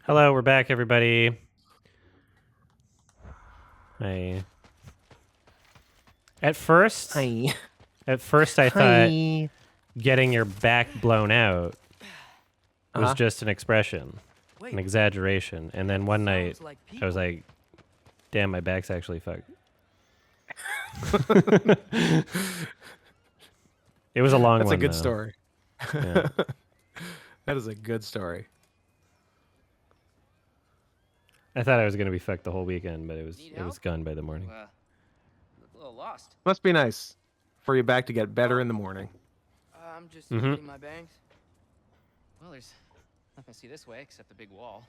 Hello, we're back, everybody. Hi. At first, Hi. I thought getting your back blown out was just an expression, an exaggeration. And then one night, I was like, damn, my back's actually fucked. It was a long one, That's a good though. story. Yeah. That is a good story. I thought I was going to be fucked the whole weekend, but it was gone by the morning. A little lost. Must be nice for your back to get better in the morning. I'm just getting my bangs. Well, there's nothing to see this way except the big wall.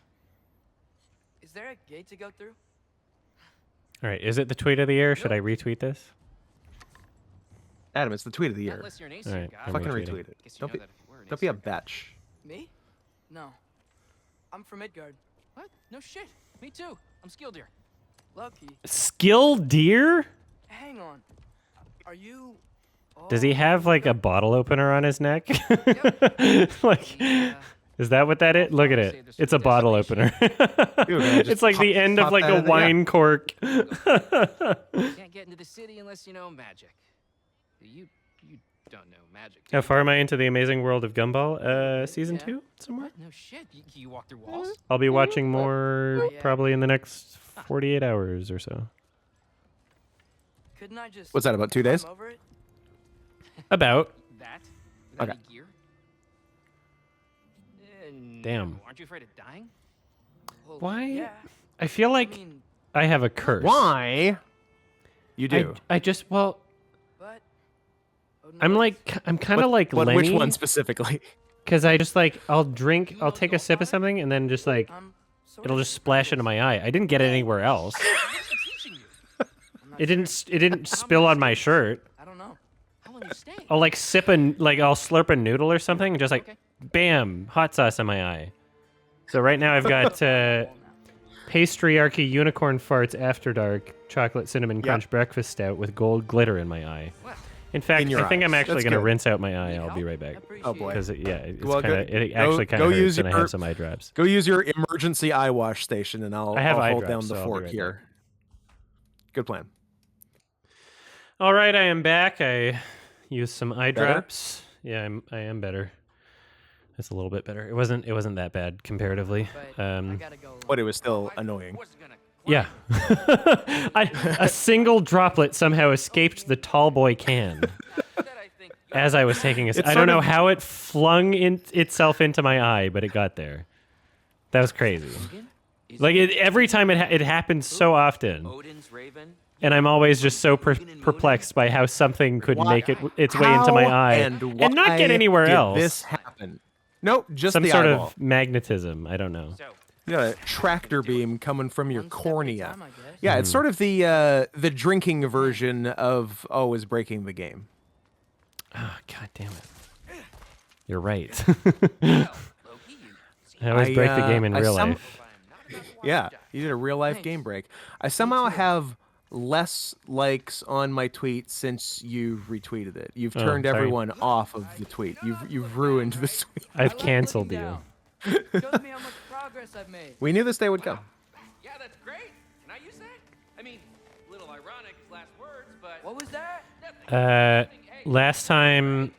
Is there a gate to go through? All right, is it the tweet of the year? Should I retweet this? Adam, it's the tweet of the year. Unless you're an All right, guy. I'm Fucking retweeting. retweet it. Guess you know that if you were an Don't be a Acer guy. bitch. Me? No. I'm from Midgard. What? No shit. Me too. I'm skilled here. Lucky. Skill deer? Hang on. Are you? Does he have like a bottle opener on his neck? Like, is that what that is? Look at it. It's a bottle opeper. It's like the end of like a wine cork. Can't get into the city unless you know magic. You don't know magic. How far am I into the amazing world of Gumball? Season 2 somewhere? What? No shit. You walk through walls? I'll be watching more yeah. probably in the next 48 hours or so. Couldn't I just? What's that, about 2 days? climb over it? About. That? Without Okay. any gear? Damn. No. Aren't you afraid of dying? Well, Why? Yeah. I feel like I mean, I have a curse. Why? You do. I just, well, but. Oh, no, I'm it's- like, I'm kind of like Which Lenny. one specifically? Because I just like, I'll take a sip of something and then just like, I'm sort it'll of just splash into my eye. I didn't get it anywhere else. What's he teaching you? I'm not It didn't, sure. it didn't spill on my shirt. I don't know. How long you staying? I'll like I'll slurp a noodle or something and just like, Okay. bam, hot sauce in my eye. So right now I've got Pastryarchy Unicorn Farts After Dark Chocolate Cinnamon Crunch Breakfast Stout with gold glitter in my eye. Well, In fact, In your I think eyes. I'm actually That's going to good. rinse out my eye. need I'll be help? right back. Appreciate Oh, boy. Because it Well, actually kind of go hurts use and I your- have some eye drops. Go use your emergency eye wash station, and I'll I have eye hold drops, down so the I'll be fort right here. Good plan. All right, I am back. I used some eye Better? drops. Yeah, I am better. It's a little bit better. It wasn't that bad comparatively. but I gotta go. But it was still annoying. Wasn't gonna Yeah. A single droplet somehow escaped the tall boy can that I think as I was taking a It's I don't sort know of- how it flung itself into my eye, but it got there. That was crazy. Like every time it happens so often, Odin's raven. and I'm always just so perplexed by how something could Why- make its way into my How eye and not why get anywhere did else. This happen? Nope, just Some the sort eyeball. of magnetism. I don't know. So You got a tractor beam coming from your one step at a cornea. time, I guess. Yeah, it's sort of the drinking version of is breaking the game. Oh, God damn it. You're right. Loki, you see, I always break the game in I real some- life. I'm not Yeah, you did a real life game break. I somehow have less likes on my tweet since you've retweeted it. You've turned sorry. everyone off of the tweet. You've ruined the tweet. I've canceled you. Shows me how much progress I've made. We knew this day would come. Yeah, that's great. Can I use that? I mean, a little ironic last words, but what was that? Last time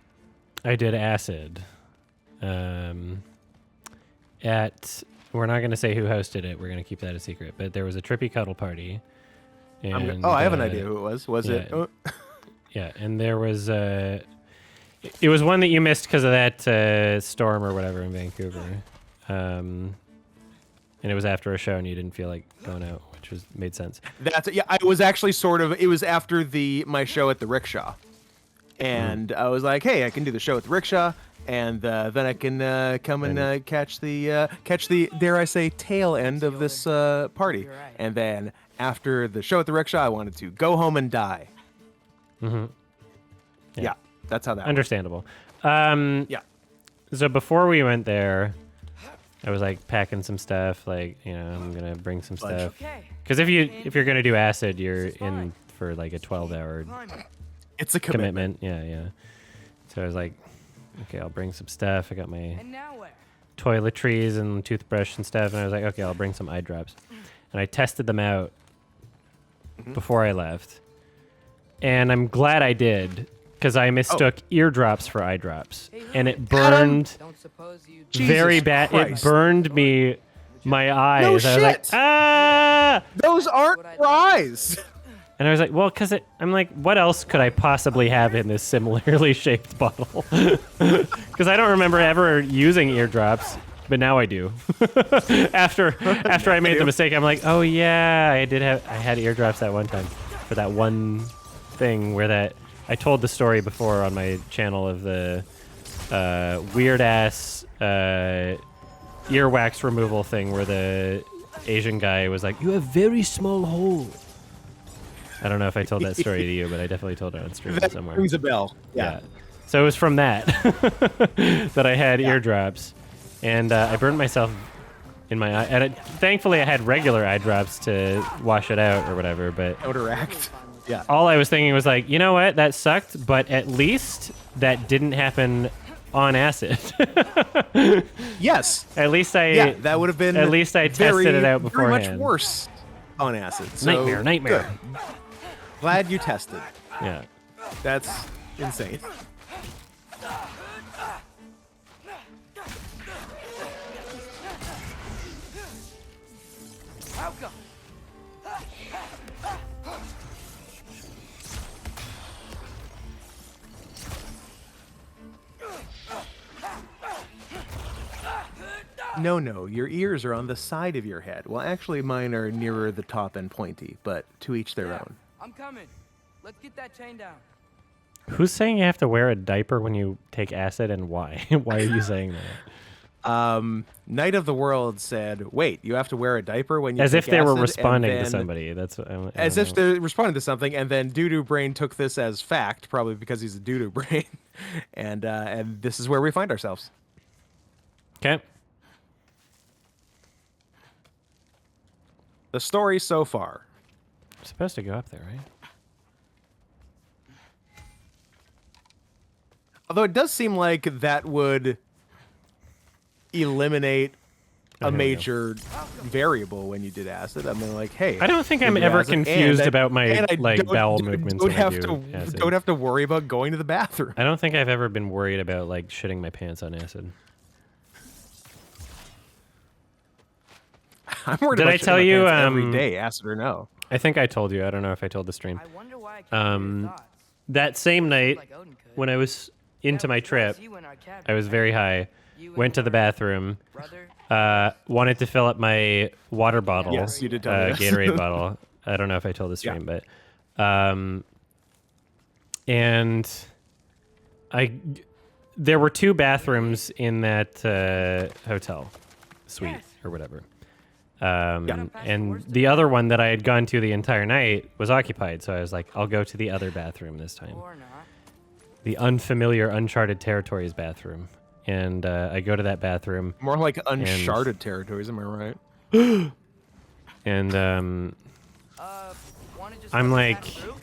I did acid, we're not going to say who hosted it. We're going to keep that a secret. But there was a Trippy Cuddle party. And, I have an idea who it was. Was it? yeah. Yeah, and there was it was one that you missed because of that storm or whatever in Vancouver. And it was after a show and you didn't feel like going out, which made sense. That's yeah. I was actually sort of. It was after my show at the rickshaw, and I was like, hey, I can do the show at the rickshaw, and then I can come and catch the dare I say tail end of this party, You're right. and then after the show at the rickshaw, I wanted to go home and die. Mm-hmm. Yeah, that's how that. Understandable. Yeah. So before we went there, I was like packing some stuff. Like, you know, I'm gonna bring some stuff. Okay. Because if you're gonna do acid, you're in for like a 12-hour Climbing. It's a commitment. commitment. Yeah. So I was like, okay, I'll bring some stuff. I got my And now where? toiletries and toothbrush and stuff, and I was like, okay, I'll bring some eye drops. And I tested them out before I left. And I'm glad I did, because I mistook eardrops for eye drops. And it burned Don't suppose you very Jesus bad. Christ. It burned me, my eyes. No I was like, shit. ah! Those aren't your eyes. And I was like, well, because I'm like, what else could I possibly have in this similarly shaped bottle? Because I don't remember ever using eardrops, but now I do. after I made the mistake, I'm like, oh yeah, I had eardrops that one time for that one thing where I told the story before on my channel of the weird ass earwax removal thing where the Asian guy was like, you have very small hole. I don't know if I told that story to you, but I definitely told it on stream That somewhere. rings a bell. Yeah. So it was from that that I had eardrops, and I burned myself in my eye. And thankfully, I had regular eye drops to wash it out or whatever. But Counteract. Yeah. all I was thinking was like, you know what? That sucked, but at least that didn't happen on acid. Yes. At least Yeah, that would have been. At least I tested it out Very much beforehand. worse on acid. So, Nightmare. good. Glad you tested. Yeah. That's insane. No, your ears are on the side of your head. Well, actually, mine are nearer the top and pointy, but to each their own. I'm coming. Let's get that chain down. Who's saying you have to wear a diaper when you take acid, and why? Why are you saying that? Knight of the World said, "Wait, you have to wear a diaper when you As take if they were acid?" And responding to then- somebody. That's what I As don't if know. they're responding to something, and then Doo-Doo Brain took this as fact, probably because he's a Doo-Doo Brain, and this is where we find ourselves. Okay. The story so far. I'm supposed to go up there, right? Although it does seem like that would eliminate a here we go. major variable when you did acid. I mean, like, hey, I don't think you I'm did ever acid, confused and about my and I like bowel don't movements when I have do to acid. don't have to worry about going to the bathroom. I don't think I've ever been worried about like shitting my pants on acid. I'm worried Did about I shitting tell my you, pants every day, acid or no? I think I told you. I don't know if I told the stream. I wonder why I can't hear your thoughts. That same night Like Odin could. when I was into my That was trip, you in our cabin, I was very high. You and Went to the your bathroom. brother. Wanted to fill up my water bottle. Yes, you did tell me this. Gatorade bottle. I don't know if I told the stream, but and there were two bathrooms in that hotel suite or whatever. And the other one that I had gone to the entire night was occupied, so I was like, I'll go to the other bathroom this time. Or not. The unfamiliar, uncharted territories bathroom. And I go to that bathroom, More like uncharted territories, am I right? and Wanna just I'm let me like, pass through?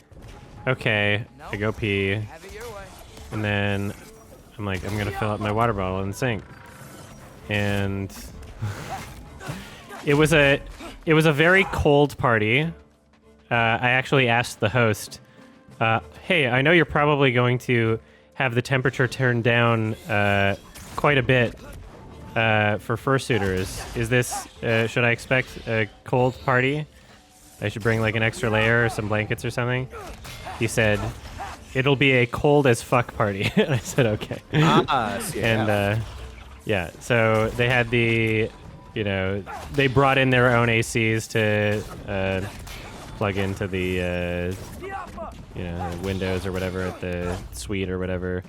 okay, I go pee, Have it your way. and then I'm like, I'm gonna fill up my water bottle in the sink. And it was a very cold party. I actually asked the host, hey, I know you're probably going to have the temperature turned down quite a bit for fursuiters. Is this, should I expect a cold party? I should bring like an extra layer or some blankets or something? He said, it'll be a cold as fuck party. And I said, okay. And yeah, so they had they brought in their own ACs to plug into the, windows or whatever at the suite or whatever.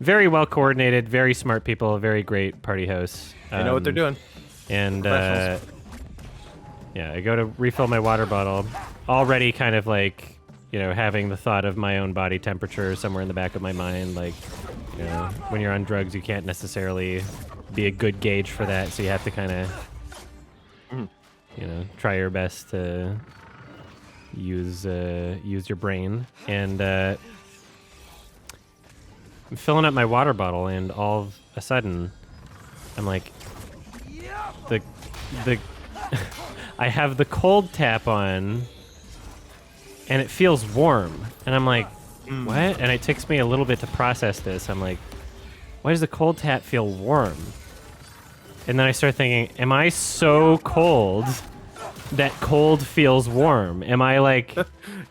Very well coordinated, very smart people, very great party hosts. They know what they're doing. And Professionals. yeah, I go to refill my water bottle, already kind of like, having the thought of my own body temperature somewhere in the back of my mind. Like, when you're on drugs, you can't necessarily be a good gauge for that, so you have to kind of, try your best to use your brain. And I'm filling up my water bottle, and all of a sudden, I'm like, the I have the cold tap on, and it feels warm, and I'm like, what? And it takes me a little bit to process this. I'm like, why does the cold tap feel warm? And then I start thinking, am I so cold that cold feels warm? Am I like,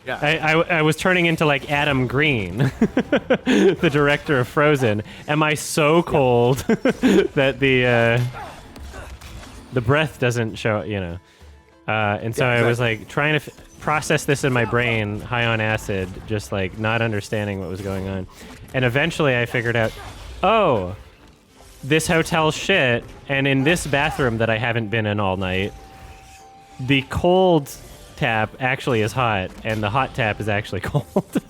Yeah. I was turning into like Adam Green, the director of Frozen. Am I so cold that the breath doesn't show, you know? And so I was like trying to process this in my brain, high on acid, just like not understanding what was going on. And eventually I figured out, oh, this hotel shit, and in this bathroom that I haven't been in all night, the cold tap actually is hot, and the hot tap is actually cold.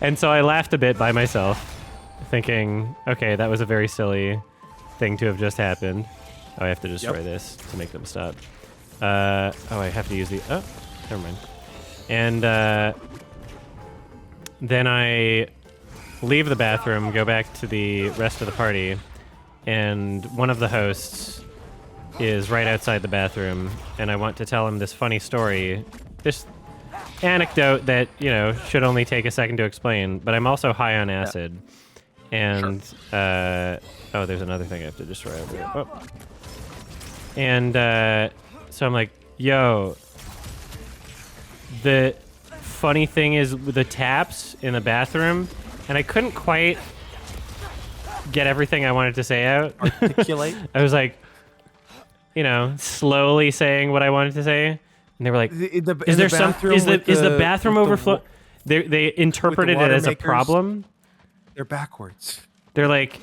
And so I laughed a bit by myself, thinking, okay, that was a very silly thing to have just happened. Oh, I have to destroy this to make them stop. Oh, I have to use the... Oh, never mind. And then I leave the bathroom, go back to the rest of the party, and one of the hosts is right outside the bathroom, and I want to tell him this funny story, this anecdote that, you know, should only take a second to explain, but I'm also high on acid. And, oh, there's another thing I have to destroy over there. Oh. And, so I'm like, yo, the funny thing is with the taps in the bathroom, and I couldn't quite get everything I wanted to say out. Articulate. I was like, you know, slowly saying what I wanted to say, and they were like, "Is there some? Is the bathroom overflow?" They interpreted it as a problem. They're backwards. They're like,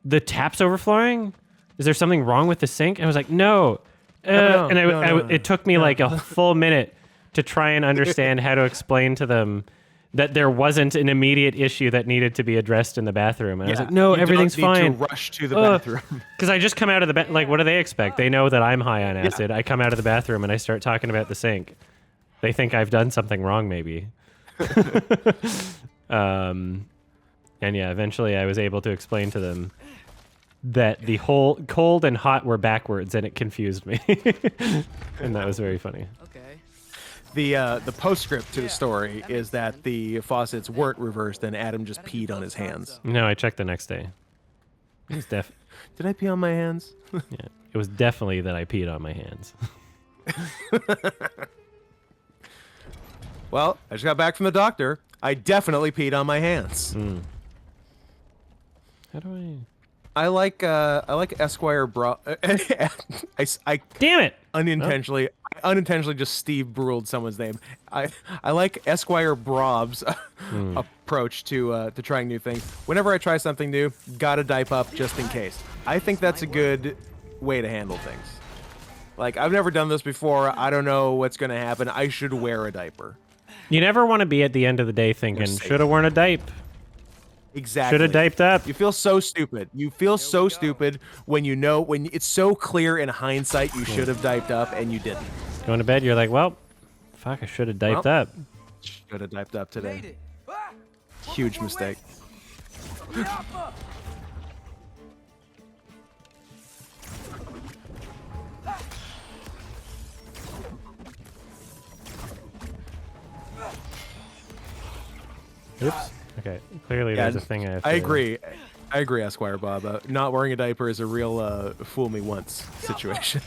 "The tap's overflowing? Is there something wrong with the sink?" And I was like, "No." It took me like a full minute to try and understand how to explain to them that there wasn't an immediate issue that needed to be addressed in the bathroom. And I was like, no, everything's fine. You don't need to rush to the bathroom. Because I just come out of the like, what do they expect? They know that I'm high on acid. I come out of the bathroom and I start talking about the sink. They think I've done something wrong, maybe. And yeah, eventually I was able to explain to them that the whole cold and hot were backwards, and it confused me. And that was very funny. Okay. The postscript to the story is that the faucets weren't reversed and Adam just peed on his hands. No, I checked the next day. It was Did I pee on my hands? yeah, it was definitely that I peed on my hands. Well, I just got back from the doctor. I definitely peed on my hands. How do I... I like Esquire bra. I Damn it! Unintentionally just Steve Bruled someone's name. I like Esquire Brob's approach to trying new things. Whenever I try something new, gotta dipe up just in case. I think that's a good way to handle things. Like, I've never done this before. I don't know what's gonna happen. I should wear a diaper. You never want to be at the end of the day thinking, should have worn a diaper. Exactly. Should have diped up. You feel so stupid. You feel so stupid when you know, when it's so clear in hindsight you should have diped up and you didn't. Going to bed, you're like, well, fuck, I should have diped up. Should have diped up today. Huge mistake. Oops. Okay, clearly there's a thing I have to... I agree, Esquire Bob. Not wearing a diaper is a real fool me once situation.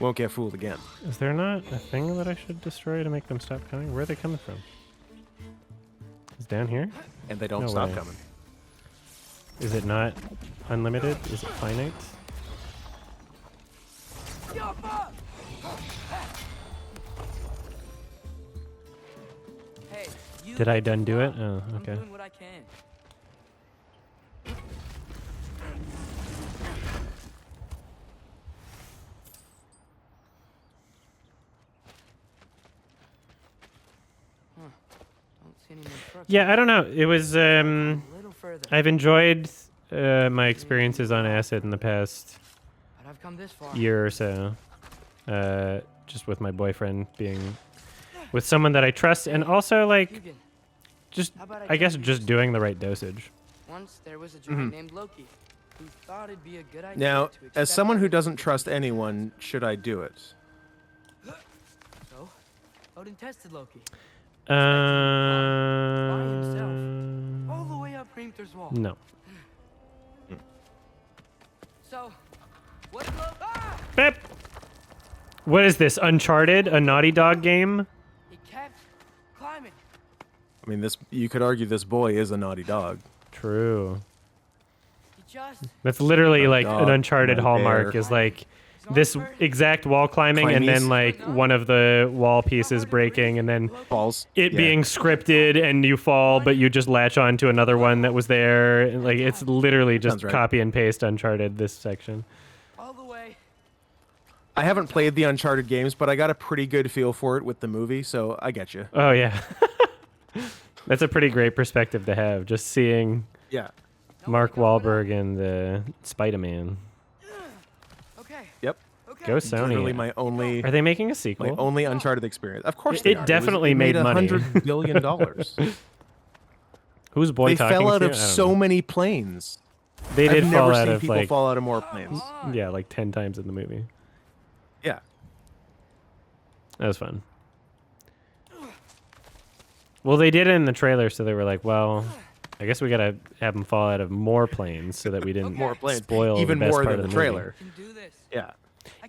Won't get fooled again. Is there not a thing that I should destroy to make them stop coming? Where are they coming from? It's down here? And they don't No stop way. coming. Is it not unlimited? Is it finite? Hey, you Did I done do it? Oh, I'm okay. doing what I can. Don't see any more trucks. Yeah, I don't know. It was, A little further. I've enjoyed my experiences on acid in the past But I've come this far. year or so. Just with my boyfriend being with someone that I trust, and also, like, Hugan, just, how about I guess, tell you just this? doing the right dosage. Once there was a giant named Loki. who thought it'd be a good idea Now, to as accept someone who everything doesn't that trust he did. anyone, should I do it? So, Odin tested Loki. Uh, All the way up Hrimthur's wall. no. So, what did Loki... Ah! Beep. What is this? Uncharted? A Naughty Dog game? He kept climbing. I mean, this. You could argue this boy is a naughty dog. True. He just... That's literally Naughty like dog, an Uncharted naughty hallmark bear. is like this exact wall climbing and then Climbing. like one of the wall pieces breaking and then Balls. it Yeah. being scripted and you fall but you just latch on to another one that was there. Like it's literally just Sounds right. copy and paste Uncharted this section. all the way... I haven't played the Uncharted games, but I got a pretty good feel for it with the movie, so I get you. Oh yeah. That's a pretty great perspective to have, just seeing Yeah. Mark Wahlberg and the Spider-Man. Okay, Yep. okay. Go Literally Sony. my only Are they making a my sequel? only Uncharted experience. Of course, It they are. definitely it made money. $100 billion. Who's boy They talking fell out to? of I don't so know. many planes. They did I've fall never out seen of people like fall out of more planes. yeah, like 10 times in the movie. Yeah. That was fun. Well, they did it in the trailer, so they were like, well, I guess we gotta have them fall out of more planes so that we didn't More planes. spoil Even the best more part than of the the movie. trailer. Can do this. Yeah.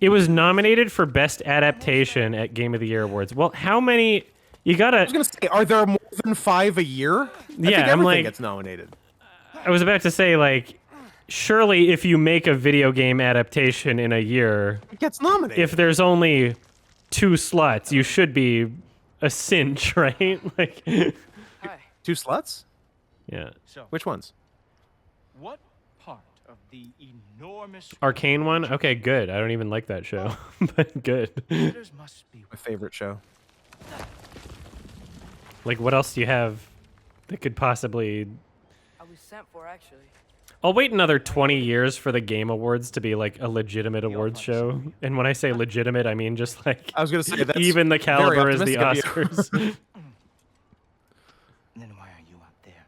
It was nominated for Best Adaptation at Game of the Year Awards. Well, how many? You I gotta. was gonna say, are there more than 5 a year? I think Yeah, I'm everything like- gets nominated. I was about to say, like, surely if you make a video game adaptation in a year, It gets nominated. if there's only 2 slots, you should be a cinch, right? Like, Hi. 2 sluts? yeah. So, Which ones? what part of the enormous Arcane one? Okay, good. I don't even like that show, but good. creatures must be My favorite show. Like, what else do you have that could possibly... I was sent for, actually. I'll wait another 20 years for the Game Awards to be, like, a legitimate awards show. And when I say legitimate, I mean just, like, I was gonna say that's even the very caliber as the optimistic of you. Oscars. Then why are you up there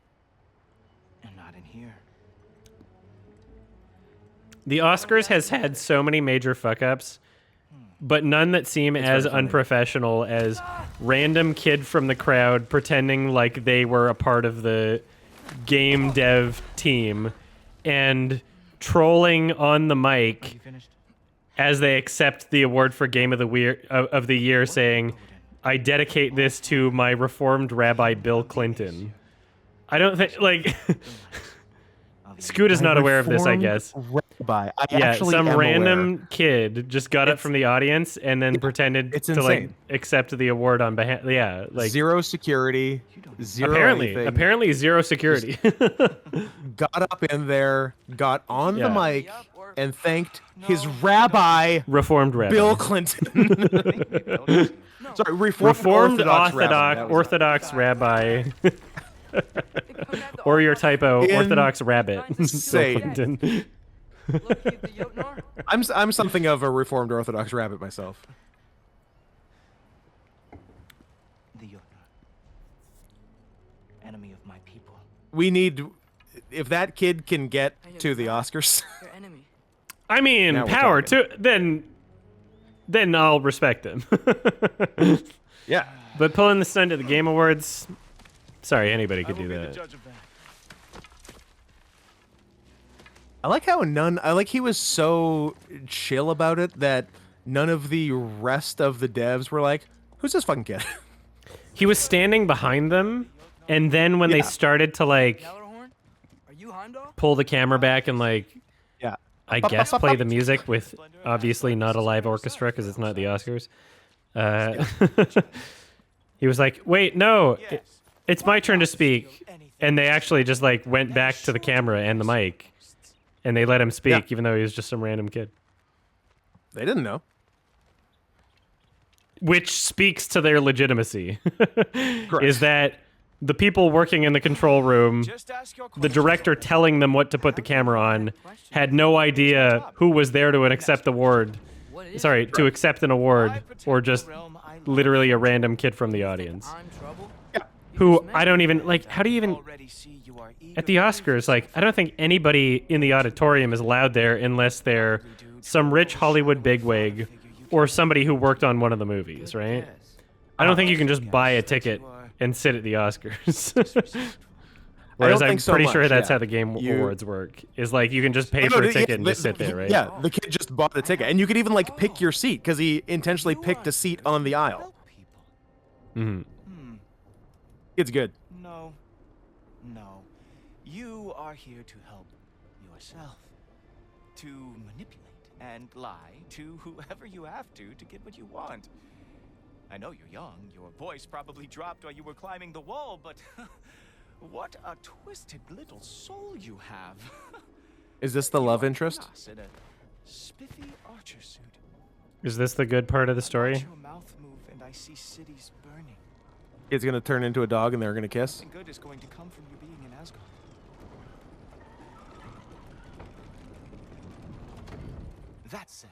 and not in here? The Oscars has had so many major fuck-ups, but none that seem as very funny. unprofessional as random kid from the crowd pretending like they were a part of the game dev team and trolling on the mic You finished? as they accept the award for Game of the Year, saying, "I dedicate this to my Reformed Rabbi Bill Clinton." I don't think like Scoot is not aware of this, I guess. Rabbi. I Yeah, actually some am random aware. kid just got up from the audience and then pretended it's to like insane. accept the award on behalf. Yeah, like Zero security. Zero anything. apparently zero security. Got up in there, got on Yeah. the mic, and thanked his rabbi, Reformed Rabbi. Bill Clinton. Sorry, Reformed Orthodox Orthodox Rabbi. Or Or your typo, In- Orthodox Rabbit. Bill Insane. Clinton. Loki of the Jotnar? I'm something of a Reformed Orthodox rabbit myself. The Jotnar. Enemy of my people. We need, if that kid can get to the Oscars. Your enemy. I mean, Now we're power talking. to then I'll respect him. Yeah. But pulling the son to the Game Awards, sorry, anybody could do that. I like how he was so chill about it that none of the rest of the devs were like, who's this fucking kid? He was standing behind them, and then when they Yeah. started to like Gjallarhorn? Are you Heimdall? pull the camera back and like Yeah. I guess play the music with obviously not a live orchestra because it's not the Oscars. He was like, "Wait, no, it's my turn to speak," and they actually just like went back to the camera and the mic, and they let him speak Yeah. even though he was just some random kid. They didn't know. Which speaks to their legitimacy. Correct. Is that the people working in the control room, Just ask your the director telling them what to put the camera on, had no idea who was there to accept the award. What is Sorry, to accept an award, or just literally a random kid from the audience. I'm trouble? Who I don't even like. How do you even? Already see you are at the Oscars, like, I don't think anybody in the auditorium is allowed there unless they're some rich Hollywood bigwig or somebody who worked on one of the movies, right? I don't think you can just buy a ticket and sit at the Oscars. Whereas I'm so pretty much, sure that's yeah. how the Game Awards work. Is like you can just pay Oh, no, for a yeah, ticket and just sit there, right? Yeah, the kid just bought the ticket, and you could even like pick your seat because he intentionally picked a seat on the aisle. Mm-hmm. It's good. No. No. You are here to help yourself. To manipulate and lie to whoever you have to get what you want. I know you're young. Your voice probably dropped while you were climbing the wall, but what a twisted little soul you have. Is this the love interest? In a spiffy archer suit. Is this the good part of the Watch story? your mouth move and I see cities burning. It's gonna turn into a dog, and they're gonna kiss. And good is going to come from you being in Asgard. That said,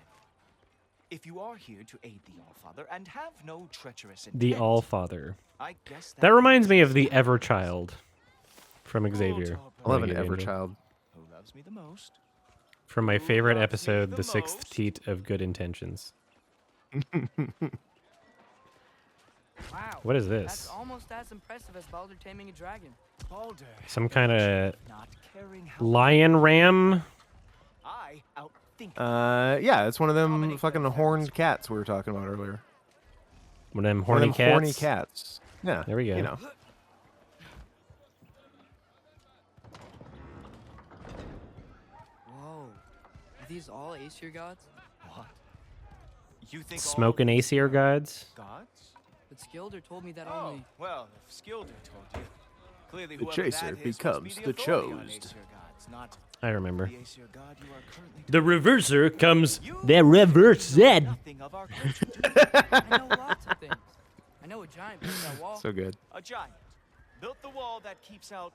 if you are here to aid the Allfather and have no treacherous intent, The Allfather. I guess That reminds me of the Everchild from Xavier. I love an Like, Everchild. Who loves me the most? From my Who favorite loves me episode, the The Sixth most? Teat of Good Intentions. Wow. What is That's this? almost as impressive as Baldur taming a dragon. Baldur, Some kind of not caring how lion ram? I outthink Yeah, it's one of them fucking horned cats we were talking about earlier. One of them One horny of them horny cats? cats. Yeah. There we go. You know. Whoa. Are these all Aesir gods? what? You think Smoking all Aesir gods? gods? But Skilder told me that Oh, only. well, if Skilder told you. Clearly, The whoever chaser that is must becomes be the authority on chose. Aesir gods, not I remember. the Aesir god you are currently The reverser comes. You The reverse know nothing of our culture, do you? I know lots of things. I know a giant built that wall. So good. A giant built the wall that keeps out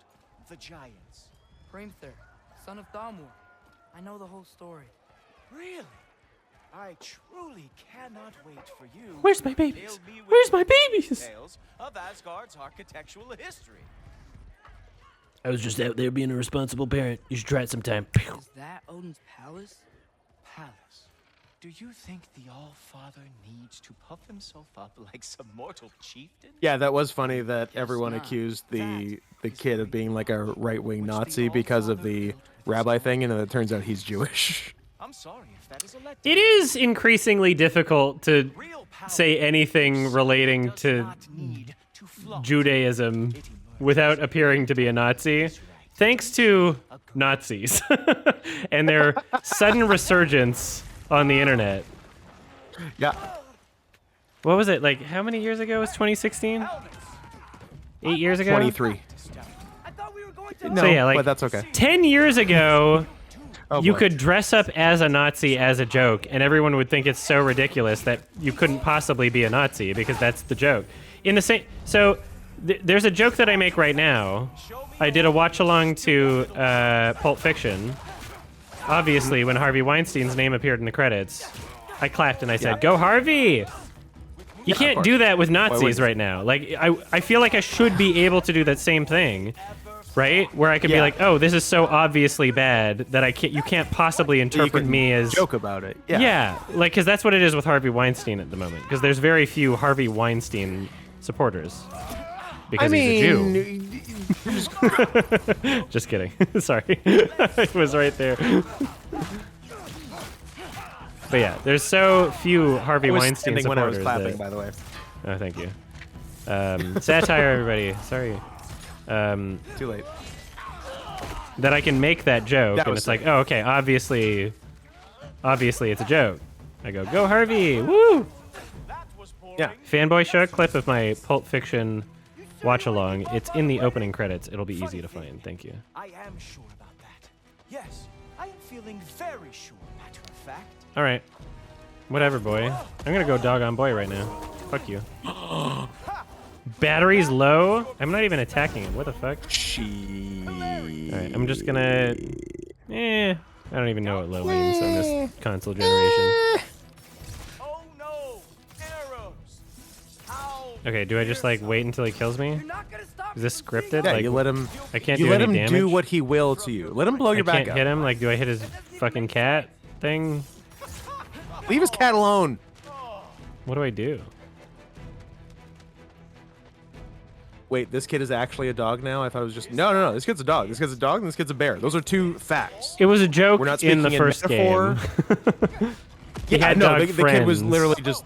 the giants. Hrimthur, son of Thamur. I know the whole story. Really? I truly cannot wait for you. Where's my to babies? regale me with Where's my the babies? Details of Asgard's architectural history. I was just out there being a responsible parent. You should try it sometime. Is that Odin's palace? Palace. Do you think the All-Father needs to puff himself up like some mortal chieftain? Yeah, that was funny that everyone not. accused the kid of being like a right-wing Nazi because of the rabbi thing, and then it turns out he's Jewish. I'm sorry if that is a letdown. It is increasingly difficult to Real power say anything relating does to not need to flaunt. Judaism It emerges without appearing to be a Nazi, thanks to Nazis and their sudden resurgence on the internet. Yeah. What was it, like, how many years ago was 2016? helmets. 8 years ago? 23. I thought we were going to. No, So yeah, like, but that's okay. 10 years ago, Oh, you boy. could dress up as a Nazi as a joke, and everyone would think it's so ridiculous that you couldn't possibly be a Nazi because that's the joke. In the same, so there's a joke that I make right now. I did a watch along to Pulp Fiction. Obviously, when Harvey Weinstein's name appeared in the credits, I clapped and I said, Yeah. "Go Harvey!" You can't course. do that with Nazis wouldn't? right now. Like, I feel like I should be able to do that same thing, right? Where I could be Yeah. like, "Oh, this is so obviously bad that you can't possibly You interpret can me as." joke about it. Yeah. Yeah, like, because that's what it is with Harvey Weinstein at the moment. Because there's very few Harvey Weinstein supporters. Because he's a Jew. Just kidding. Sorry. It was right there. But yeah, there's so few Harvey I was Weinstein standing when I was supporters. clapping, that- by the way. Oh, thank you. Satire, everybody. Sorry. Too late. That I can make that joke, That and was it's like, sick. oh, okay, obviously it's a joke. I go Harvey, woo! That was boring. Yeah. Fanboy show clip of my Pulp Fiction watch along. It's in the opening credits. It'll be easy to find. Thank you. I am sure about that. Yes, I am feeling very sure, matter of fact. All right, whatever, boy. I'm gonna go doggone boy right now. Fuck you. Battery's low. I'm not even attacking him. What the fuck? All right, I'm just gonna. I don't even know what low means on this console generation. Oh no! Arrows! How? Okay, do I just like wait until he kills me? You're not gonna stop Is this scripted? Yeah, like, you let him. I can't You do let any him damage. do what he will to you. Let him blow I your back can't out. hit him. Like, do I hit his fucking cat thing? Leave his cat alone. What do I do? Wait, this kid is actually a dog now? I thought it was just no. This kid's a dog. This kid's a dog, and this kid's a bear. Those are two facts. It was a joke We're not in the speaking in first metaphor. game. He Yeah, had no, dog the kid was friends. literally just.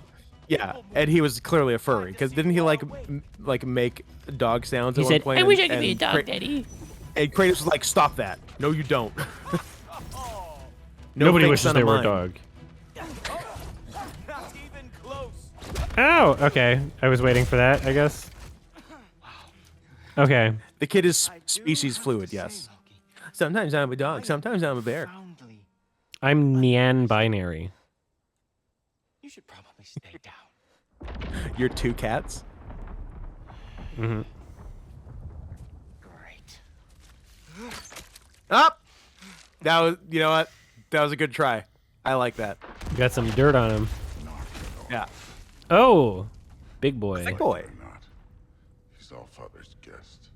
Yeah, and he was clearly a furry because didn't he like make dog sounds He at one said, point? "I wish I and- could be a and dog, Daddy." And Kratos was like, "Stop that! No, you don't." No Nobody fake wishes son they of were a mine. dog. Not even close. Oh, okay. I was waiting for that, I guess. Okay. The kid is species fluid. Yes. Sometimes I'm a dog. Sometimes I'm a bear. Profoundly, I'm nean-binary. you should probably stay down. You're two cats. Mm-hmm. Great. Up. That was. You know what? That was a good try. I like that. Got some dirt on him. Yeah. Oh, big boy. Big boy. Not. He's all father's guest.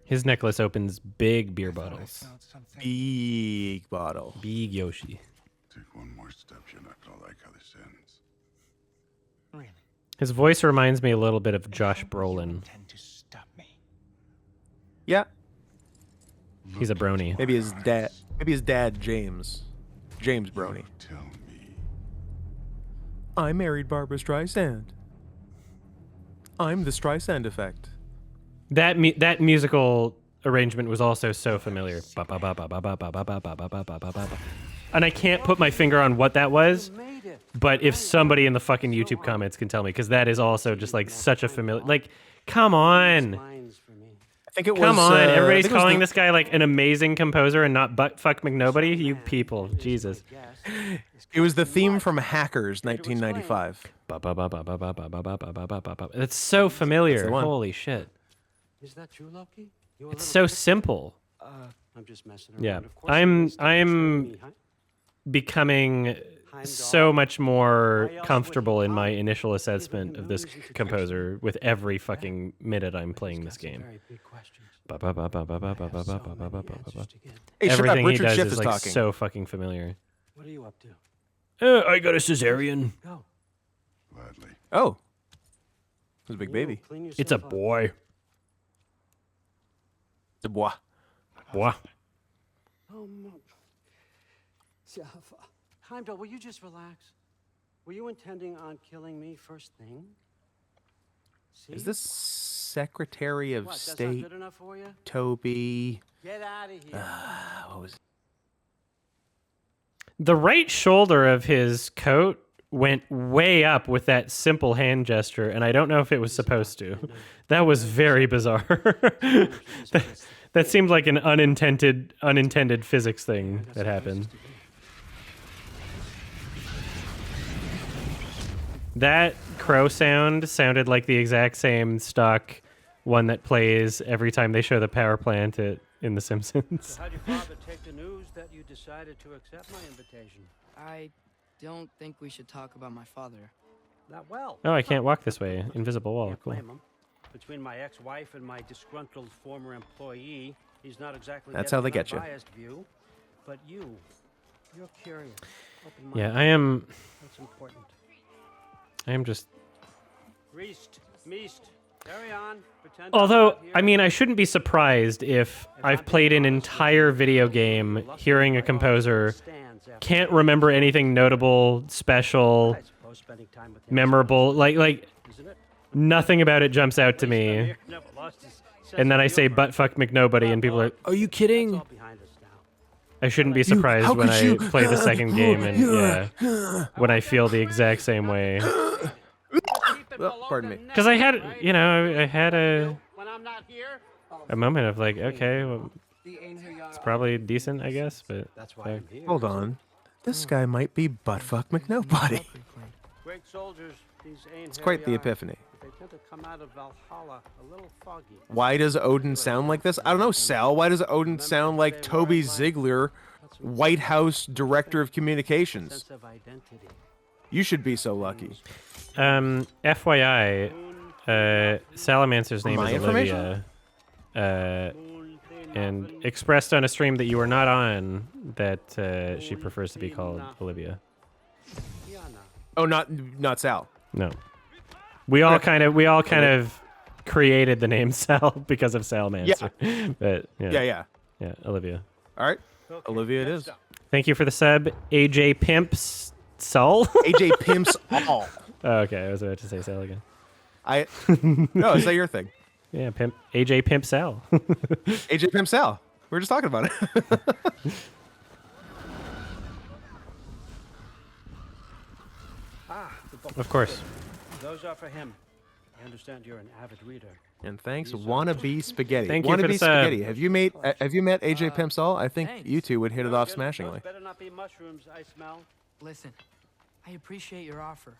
His necklace opens big beer bottles. Found something. Big bottle. Big Yoshi. Take one more step, you're not gonna like how this ends. Really? His voice reminds me a little bit of Josh Brolin. Intend to stop me? Yeah. He's a brony. Maybe his dad. Maybe his dad, James. James Brony. Tell me. I married Barbara Streisand. I'm the Streisand effect. That musical arrangement was also so familiar. And I can't put my finger on what that was, but if somebody in the fucking YouTube comments can tell me, because that is also just like such a familiar. Like, come on. I think it was. Come on, I everybody's think it was calling the- this guy like an amazing composer and not buttfuck McNobody. You people, Jesus. It was the theme from Hackers, 1995. It's so familiar. the one. Holy shit! Is that true, Loki? You a It's little so simple. I'm just messing around. Yeah, Of course it was to I'm me, huh? becoming so much more comfortable in my initial assessment of this composer with every fucking minute I'm playing this game. Very big questions. Hey, shut up. Everything he Richard does Schiff is is like talking. so fucking familiar. What are you up to? I got a cesarean. Go. Gladly. Oh. It was a big You baby. clean It's a yourself up. boy. It's a boy. Boy. Oh, Heimdall, will you just relax? Were you intending on killing me first thing? See? Is this Secretary of what? That's not State good enough for you? Toby? Get out of here. What was? The right shoulder of his coat went way up with that simple hand gesture, and I don't know if it was supposed to. That was very bizarre. that seemed like an unintended physics thing that happened. That crow sound sounded like the exact same stock one that plays every time they show the power plant in The Simpsons. How'd your father take the news that you decided to accept my invitation? I don't think we should talk about my father. Not well. Oh, I can't walk this way. Invisible wall. Can't Cool. blame him. Between my ex-wife and my disgruntled former employee, he's not exactly That's how they getting get you. an unbiased view. But you're curious. Open-minded. Yeah, I am That's important. just... Meest. Carry on. Pretend I'm Although, not here. I mean, I shouldn't be surprised if I've played an entire video game hearing a composer, can't remember anything notable, special, I suppose spending time with him memorable, like isn't it? nothing about it jumps out to me. Never lost his sense And then of I say humor. buttfuck McNobody and people are like, are you That's kidding? all behind us now. I shouldn't be surprised how when could I you- play the second game and when I feel the exact same way. Pardon me. Because I had, I had When I'm not here, a moment of like, okay, well, it's probably decent, I guess, but that's why I'm here. Hold on. This guy might be buttfuck McNobody. Great soldiers, these ain't It's quite the epiphany. They tend to come out of Valhalla a little foggy. Why does Odin sound like this? I don't know, Sal. Why does Odin sound like Toby Ziegler, White House Director of Communications? Sense of identity. You should be so lucky. FYI, Salamancer's name my is Olivia. And expressed on a stream that you were not on that she prefers to be called Olivia. Oh, not Sal. No. We all kind of created the name Sal because of Salmancer. Yeah. But Yeah. Yeah, Olivia. All right. Olivia it is. Thank you for the sub, AJ Pimps Sol. AJ Pimps all. Oh, okay, I was about to say Sal again. No, is that your thing? Yeah, AJ Pimp Sal. AJ Pimp Sal. We were just talking about it. The book. Of course. Those are for him. I understand you're an avid reader. And thanks, Wannabe Spaghetti. Thank you for the Wannabe sub. Spaghetti. Have you met AJ Pimp Sal? I think thanks. you two would hit it off Those smashingly. better not be mushrooms, I smell. Listen, I appreciate your offer,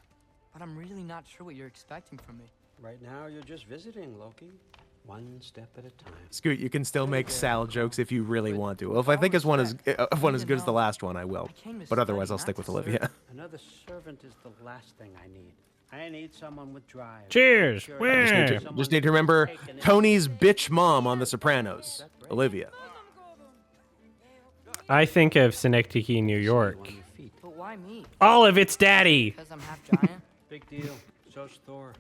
but I'm really not sure what you're expecting from me. Right now, you're just visiting, Loki. One step at a time. Scoot, you can still make Sal jokes if you really want to. Well, if I think as one as good as the last one, I will. But otherwise, I'll stick with Olivia. Another servant is the last thing I need. I need someone with drive. Cheers. Sure, Where? Just need to remember Tony's bitch mom on The Sopranos, Olivia. I think of Synecdoche, New York. But why me? All of its daddy. Because I'm half giant? Big deal. So's Thor.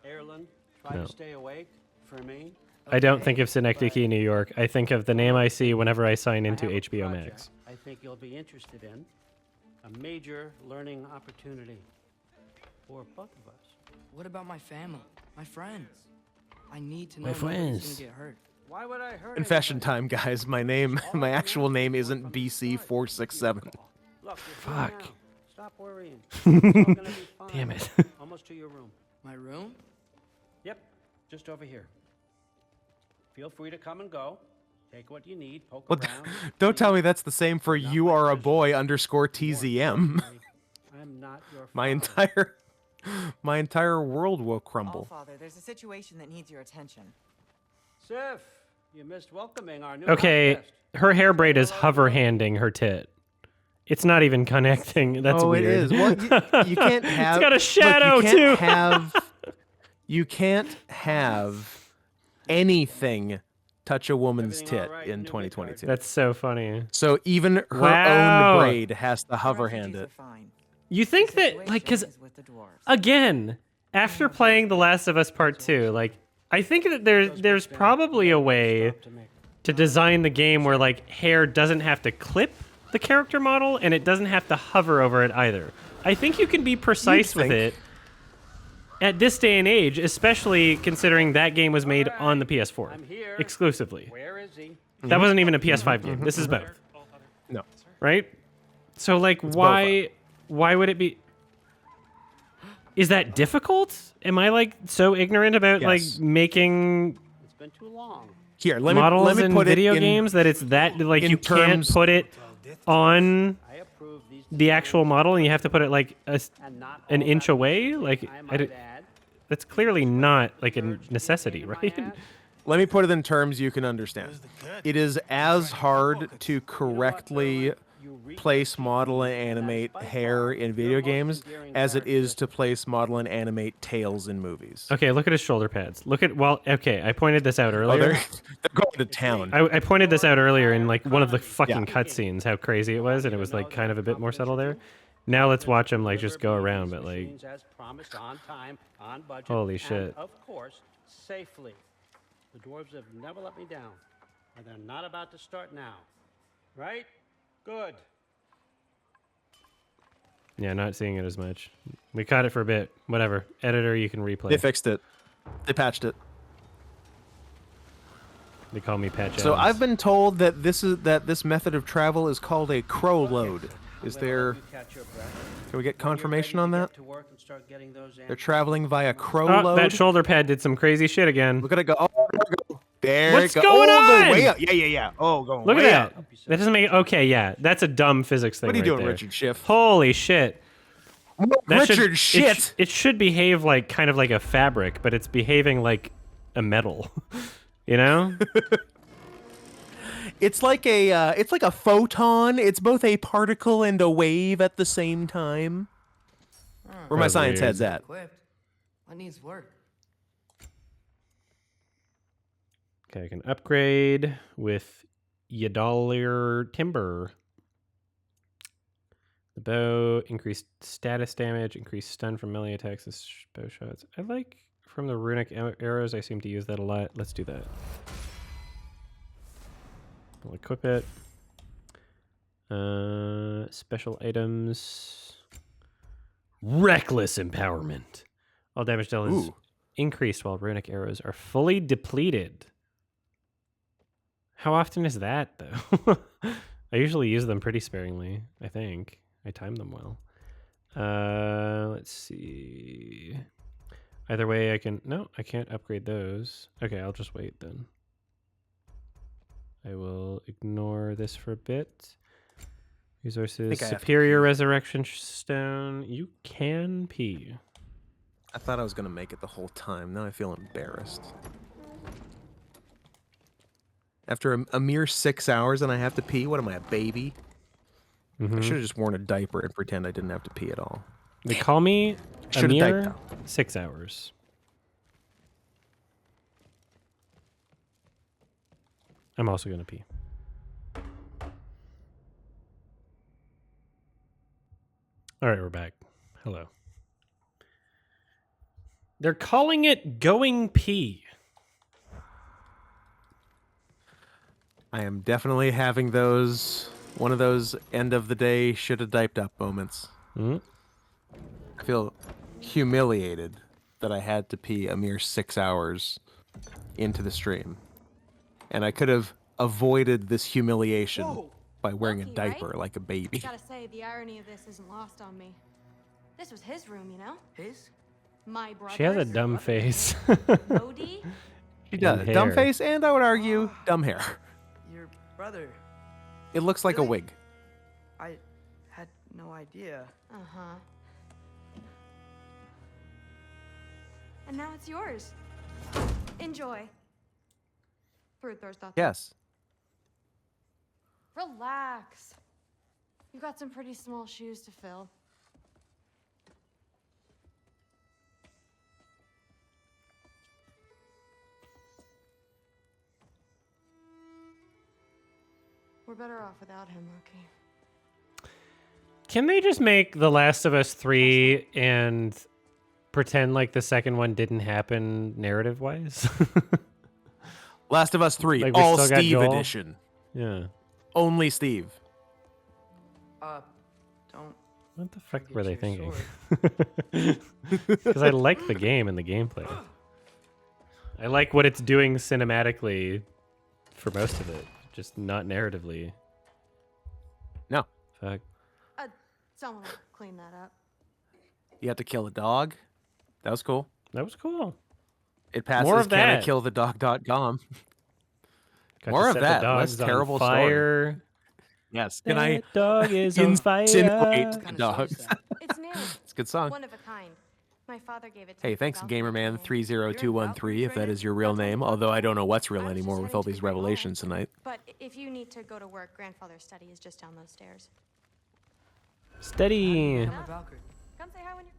Erlen, try No. to stay awake for me. I don't think of Synecdoche, New York. I think of the name I see whenever I sign into I have a HBO project Max. I think you'll be interested in. A major learning opportunity for both of us. What about my family? My friends? I need to know My nobody's friends. gonna get hurt. Why would I hurt Confession anybody? time, guys. My actual name isn't BC467. Look, you're free Fuck. now. Stop worrying. It's all gonna be fine. Damn it. Almost to your room. My room? Yep, just over here. Feel free to come and go. Take what you need. Poke What? around. Don't tell me that's the same for you are a boy _TZM. I'm not your My entire world will All crumble. Father, there's a situation that needs your attention. Sif, you missed welcoming our new Okay, house guest. her hair braid is hover handing her tit. It's not even connecting. That's oh, weird. it is. Well, you can't have. It's got a shadow look, too. You can't have anything touch a woman's Everything all tit right, in new 2022. That's so funny. So even her Wow. own braid has to hover hand Refugees it. are fine. You think The that, like, because situation is with the dwarves. again, after playing The Last of Us Part 2, like, I think that there's probably a way To make to design the game where, like, hair doesn't have to clip the character model and it doesn't have to hover over it either. I think you can be precise with it at this day and age, especially considering that game was made on the PS4 I'm here. exclusively. Where is he? That wasn't even a PS5 game. This is both, No. right? So, like, why would it be? Is that difficult? Am I like so ignorant about Yes. like making It's been too long. Here, models let me in put video it in, games that it's that like in you can't terms- put it on I approve these the actual model and you have to put it like and not an all inch that away? Like I I might d- add. that's clearly not like a necessity, My right? ass. Let me put it in terms you can understand. It is as hard to correctly place, model, and animate hair in video games as it is to place, model, and animate tails in movies. Okay, look at his shoulder pads. Look at okay, I pointed this out Oh, earlier. they're going to town. I pointed this out earlier in like one of the fucking Yeah. cutscenes, how crazy it was, and it was like kind of a bit more subtle there. Now let's watch him like just go around, but like Machines as promised, on time, on budget, Holy and, shit. of course, safely. The dwarves have never let me down, and they're not about to start now. Right? Good. yeah, not seeing it as much. We caught it for a bit. Whatever. Editor, you can They replay. fixed it. They patched it. They call me Patch So Adams. I've been told that this method of travel is called a crow load. Is there? You catch your breath. Can we get When you're confirmation ready on to that? get to work and start getting those They're answers. traveling via crow Oh, load. that shoulder pad did some crazy shit again. Look at it go. Oh, there it go. There What's it go. going oh, on? Going way up. Yeah. Oh, going Look way at that. up. That doesn't make okay. Yeah, that's a dumb physics thing. What are you right doing, there. Richard Schiff? Holy shit. That should- Richard shit. It should behave like kind of like a fabric, but it's behaving like a metal. You know? It's like a photon. It's both a particle and a wave at the same time. Where my That's science weird. head's at. Equipped. What needs work? Okay, I can upgrade with Yadalier Timber. The bow, increased status damage, increased stun from melee attacks and bow shots. I like from the runic arrows. I seem to use that a lot. Let's do that. I'll equip it. Special items. Reckless empowerment. All damage dealt is increased while runic arrows are fully depleted. How often is that, though? I usually use them pretty sparingly, I think. I time them well. Let's see. Either way, I can... No, I can't upgrade those. Okay, I'll just wait then. I will ignore this for a bit. Resources. Superior Resurrection Stone. You can pee. I thought I was going to make it the whole time. Now I feel embarrassed. After a mere 6 hours and I have to pee? What am I, a baby? I should have just worn a diaper and pretend I didn't have to pee at all. They call me a mere 6 hours. I'm also going to pee. All right, we're back. Hello. They're calling it going pee. I am definitely having one of those end of the day should have diped up moments. I feel humiliated that I had to pee a mere 6 hours into the stream. And I could have avoided this humiliation by wearing a diaper like a baby. Gotta say, the irony of this isn't lost on me. This was his room, you know? His? My brother. She has a dumb face. Bodhi? She does. Dumb face and, I would argue, dumb hair. Your brother. It looks like a wig. I had no idea. Uh-huh. And now it's yours. Enjoy. Fruit thirst. Yes. Relax. You've got some pretty small shoes to fill. We're better off without him, Loki. Can they just make The Last of Us 3 and pretend like the second one didn't happen narrative-wise? Last of Us 3, Like, we all still got Steve Joel? edition. Yeah. Only Steve. Don't. What the fuck forget were they your thinking? sword. Because I like the game and the gameplay. I like what it's doing cinematically for most of it, just not narratively. No. Fuck. Someone will clean that up. You have to kill a dog. That was cool. That was cool. It passes More of that. canakillthedog.com. Got More to of set that. The dogs Less terrible on fire. Yes. That Can I dog is on fire. insinuate the Kinda dogs? sucks. It's new. It's a good song. One of a kind. My father gave it to Hey, me for thanks, Valentine's Day. Gamerman30213, if that is your real name, although I don't know what's real I was just anymore with heading all to the these Great Wall. revelations tonight. But if you need to go to work, grandfather's study is just down those stairs. Steady. I'm a Valkyrie. Come say hi when you're...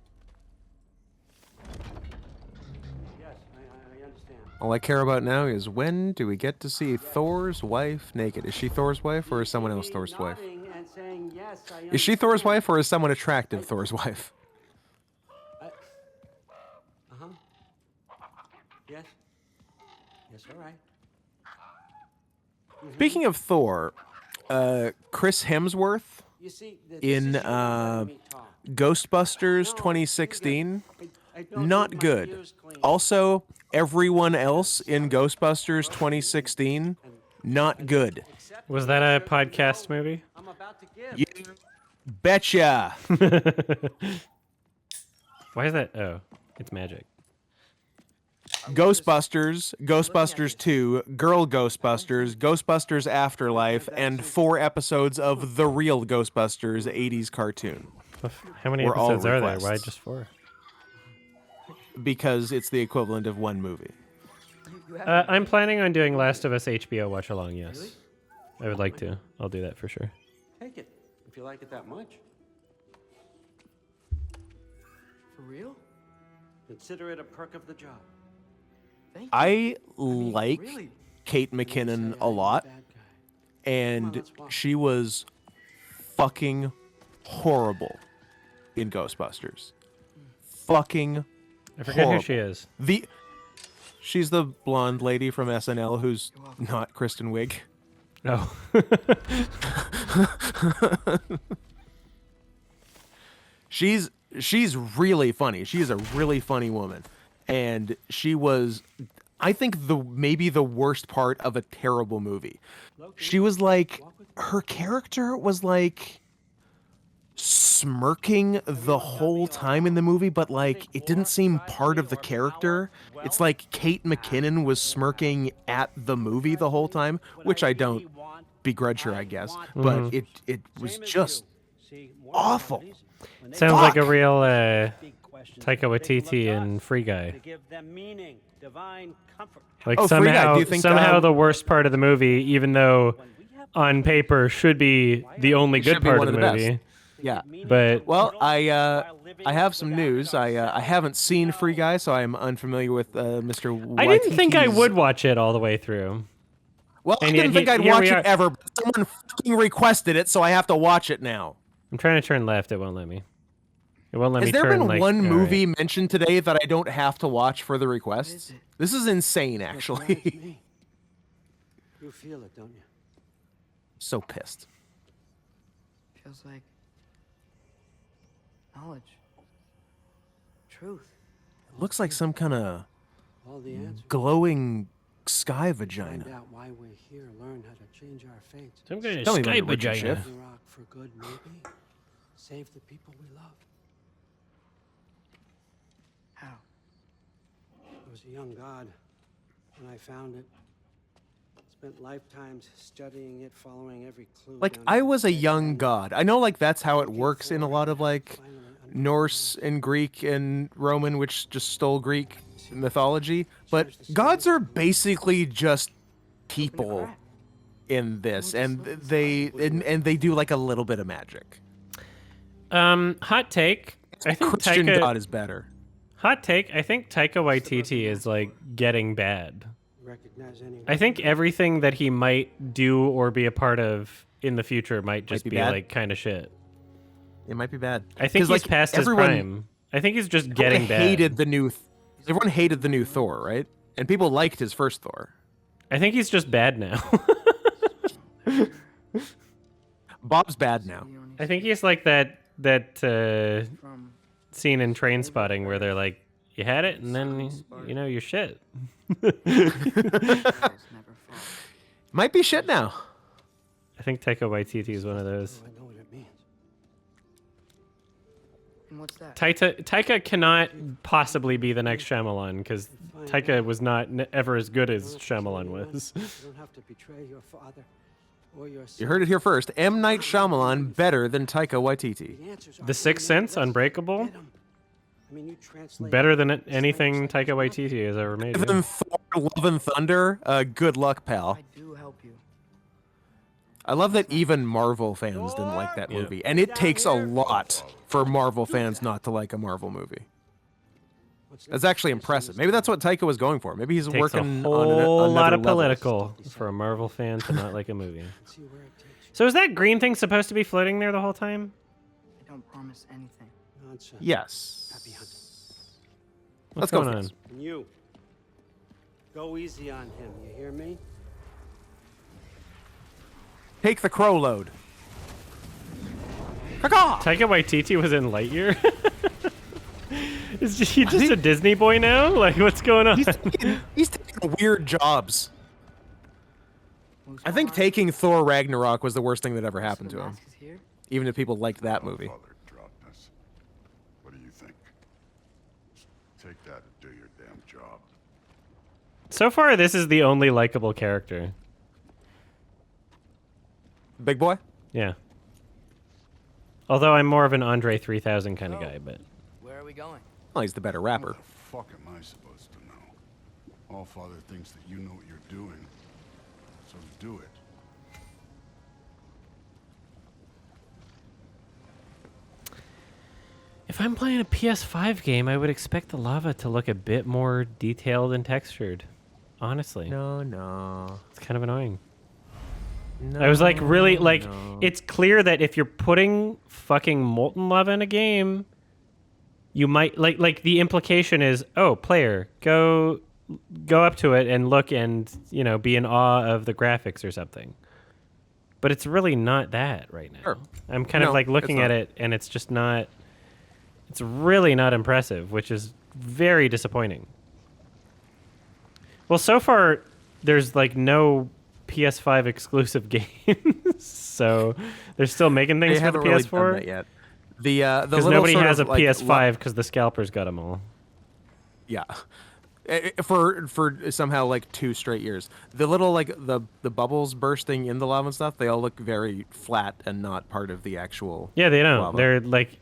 Yes, I understand. All I care about now is when do we get to see Thor's wife naked? Is she Thor's wife or is someone else Thor's wife? Nodding and saying, yes, I Is she Thor's understand. wife or is someone attractive Thor's wife? Uh-huh. Yes. Yes, all right. Speaking of Thor, Chris Hemsworth You see, in Ghostbusters 2016, not good. Also, everyone else in Ghostbusters 2016, not good. Was that a podcast movie? I'm about to give. You betcha. Why is that? Oh, it's magic. Ghostbusters, Ghostbusters 2, Girl Ghostbusters, Ghostbusters Afterlife, and 4 episodes of The Real Ghostbusters 80s cartoon. How many Were all episodes are there? Why requests. just 4? Because it's the equivalent of one movie. I'm planning on doing Last of Us HBO watch along. Yes, I would like to. I'll do that for sure. Take it, if you like it that much. For real? Consider it a perk of the job. Thank you. I mean, like really. Kate McKinnon a lot, and she was fucking horrible in Ghostbusters. Fucking I forget horrible. who she is. She's the blonde lady from SNL who's not Kristen Wiig. Oh. She's really funny. She is a really funny woman, and she was, I think, maybe the worst part of a terrible movie. She was like, her character was like smirking the whole time in the movie, but like it didn't seem part of the character. It's like Kate McKinnon was smirking at the movie the whole time, which I don't begrudge her, I guess, but it was just awful. Sounds like a real Taika Waititi and Free Guy. Like Oh, Free Guy. Do you think, somehow the worst part of the movie, even though on paper should be the only good part of the movie. Yeah. But Well, I have some news. I haven't seen Free Guy, so I'm unfamiliar with Mr. Waititi's... I didn't think I would watch it all the way through. Well, And I didn't yet think I'd here watch we it are. ever, but someone fucking requested it, so I have to watch it now. I'm trying to turn left. It won't let me. It won't let Has me there turn been like, one all movie right. mentioned today that I don't have to watch for the requests? This is insane, actually. You feel it, don't you? So pissed. Feels like knowledge, truth. It looks like some kind of All the answers. glowing sky vagina. Find out why we're here. Learn how to change our fates. Some kind of Tell me about sky it, Richard vagina. Schiff. Ragnarok for good, maybe. Save the people we love. How? I was a young god when I found it. Spent lifetimes studying it, following every clue. Like, down I to was a the young end. god. I know, like, that's how it works in a lot of, like, Finally understood Norse and Greek and Roman, which just stole Greek mythology. But gods are basically just people in this, and they do, like, a little bit of magic. Hot take. I think Christian Taika. god is better. Hot take. I think Taika Waititi is like getting bad. Recognize any I think everything that he might do or be a part of in the future might just be be bad? like kind of shit. It might be bad. I think 'Cause, he's like, past everyone- his prime. I think he's just Everyone getting bad. Everyone hated the new Thor, right? And people liked his first Thor. I think he's just bad now. Bob's bad now. I think he's like that From scene in Train Spotting where they're like, you had it, and then you're shit. never fall. Might be shit now. I think Taika Waititi is one of those. I know what it means. And what's that? Taika cannot possibly be the next Shyamalan because Taika was not ever as good as Shyamalan was. You don't have to betray your father or your You heard it here first. M. Night Shyamalan better than Taika Waititi. The Sixth Sense, Unbreakable, I mean, you translate better than anything Taika Waititi has ever made. Than Thor, Love and Thunder. Good luck, pal. I do help you. I love that even Marvel fans didn't like that movie, and it takes a lot for Marvel fans not to like a Marvel movie. That's actually impressive. Maybe that's what Taika was going for. Maybe he's Takes working a on whole lot another of level. political for a Marvel fan to not like a movie. see where it takes you. So is that green thing supposed to be floating there the whole time? I don't promise anything. Nonsense. Yes. Happy hunting. What's Let's go going for on? this. And you, go easy on him. You hear me? Take the crow load. Caw-caw! Taika Waititi was in Lightyear? Is he just a Disney boy now? Like, what's going on? He's taking weird jobs. I think taking Thor Ragnarok was the worst thing that ever happened to him. Mask is here? Even if people liked that movie. Father dropped us. What do you think? Take that and do your damn job. So far, this is the only likable character. Big boy? Yeah. Although I'm more of an Andre 3000 kind of guy, but Where are we going? Well, he's the better rapper. What the fuck am I supposed to know? All Father thinks that you know what you're doing. So do it. if I'm playing a PS5 game, I would expect the lava to look a bit more detailed and textured. honestly. No. It's kind of annoying. No, I was like, really, like, no. it's clear that if you're putting fucking molten lava in a game, you might, like the implication is, oh, player, go up to it and look and, be in awe of the graphics or something. But it's really not that right now. Sure. I'm kind of like looking at it and it's just not, it's really not impressive, which is very disappointing. Well, so far, there's like no PS5 exclusive games, so they're still making things for the haven't really PS4. done that yet. The Because little nobody sort has a of, like, PS5 because the scalpers got them all. Yeah. For somehow like 2 straight years. The little like the bubbles bursting in the lava and stuff, they all look very flat and not part of the actual Yeah, they don't. lava. They're like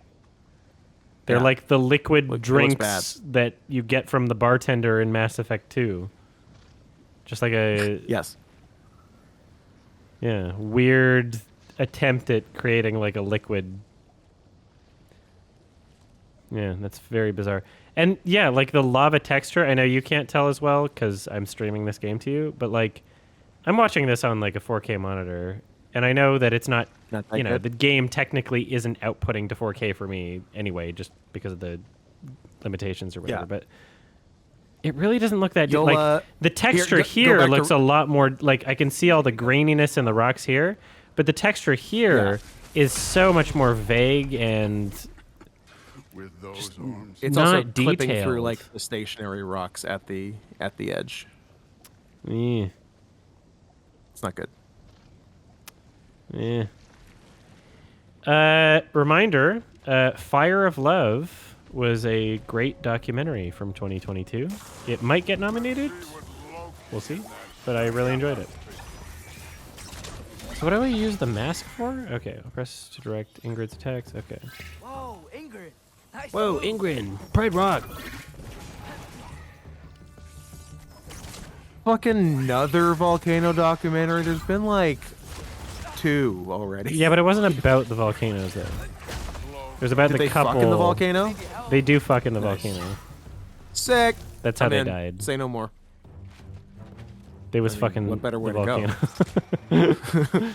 Yeah. like the liquid Looks drinks that you get from the bartender in Mass Effect 2. Just like a Yes. yeah, weird attempt at creating like a liquid. Yeah, that's very bizarre. And yeah, like the lava texture, I know you can't tell as well because I'm streaming this game to you, but like I'm watching this on like a 4K monitor, and I know that it's not, Not that good. the game technically isn't outputting to 4K for me anyway, just because of the limitations or whatever, Yeah. but it really doesn't look that You'll, like the texture go here back to- looks a lot more like I can see all the graininess in the rocks here, but the texture here is so much more vague and With those arms. It's not also clipping through detailed. like the stationary rocks at the edge. eh, It's not good. eh. Reminder, Fire of Love was a great documentary from 2022. It might get nominated. We'll see. But I really enjoyed it. So what do I use the mask for? Okay, I'll press to direct Ingrid's attacks. Okay. Whoa, Ingrid. Nice Whoa, move. Ingrid. Pride Rock. Fucking another volcano documentary. There's been like 2 already. Yeah, but it wasn't about the volcanoes, though. It was about Did the they couple. fuck in the volcano? They do fuck in the volcano. Sick. That's how I'm they in. died. Say no more. They was I mean, fucking what better way the to go? volcano.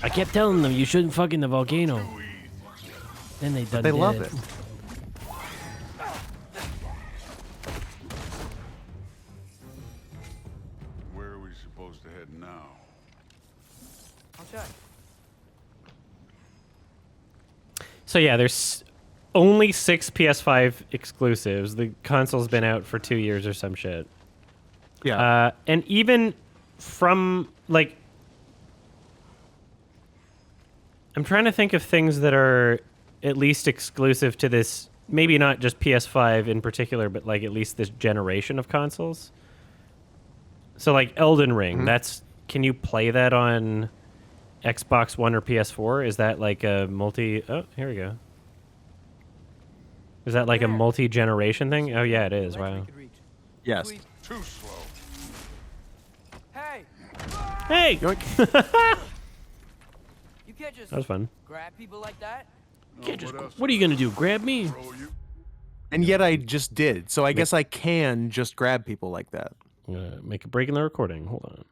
I kept telling them you shouldn't fuck in the volcano. Then they done They did love it. Where are we supposed to head now? I'll check. So yeah, there's only 6 PS5 exclusives. The console's been out for 2 years or some shit. Yeah. And even from like, I'm trying to think of things that are at least exclusive to this. Maybe not just PS5 in particular, but like at least this generation of consoles. So like Elden Ring, that's, can you play that on Xbox One or PS4? Is that like a multi? Oh, here we go. Is that like a multi-generation thing? Oh yeah, it is. Wow. yes. Sweet. Too slow. Hey, Hey, Yoink. you can't just that was fun. grab people like that. What are you gonna do? Grab me? Throw you. And yet I just did. So I guess I can just grab people like that. Make a break in the recording. Hold on.